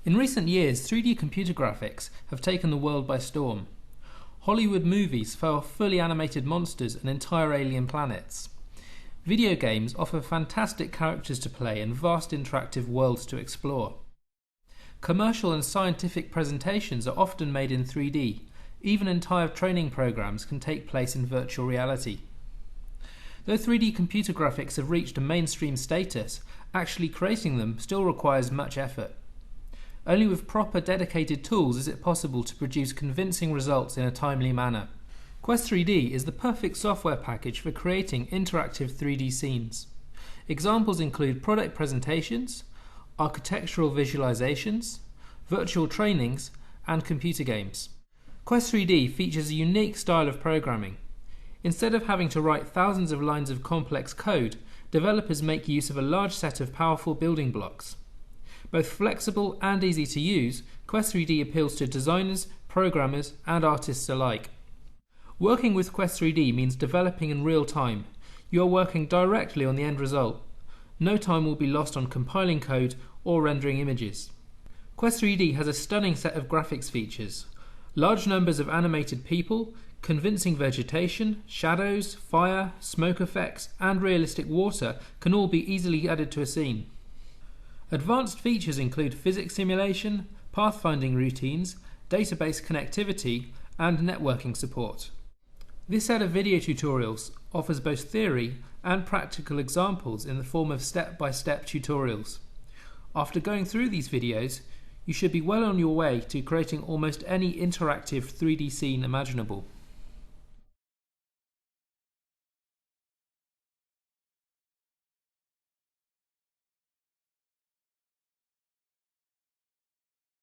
In recent years, 3D computer graphics have taken the world by storm. Hollywood movies show fully animated monsters and entire alien planets. Video games offer fantastic characters to play and vast interactive worlds to explore. Commercial and scientific presentations are often made in 3D. Even entire training programs can take place in virtual reality. Though 3D computer graphics have reached a mainstream status, actually creating them still requires much effort. Only with proper dedicated tools is it possible to produce convincing results in a timely manner. Quest 3D is the perfect software package for creating interactive 3D scenes. Examples include product presentations, architectural visualizations, virtual trainings, and computer games. Quest 3D features a unique style of programming. Instead of having to write thousands of lines of complex code, developers make use of a large set of powerful building blocks. Both flexible and easy to use, Quest 3D appeals to designers, programmers, and artists alike. Working with Quest 3D means developing in real time. You are working directly on the end result. No time will be lost on compiling code or rendering images. Quest 3D has a stunning set of graphics features. Large numbers of animated people, convincing vegetation, shadows, fire, smoke effects, and realistic water can all be easily added to a scene. Advanced features include physics simulation, pathfinding routines, database connectivity, and networking support. This set of video tutorials offers both theory and practical examples in the form of step-by-step tutorials. After going through these videos, you should be well on your way to creating almost any interactive 3D scene imaginable.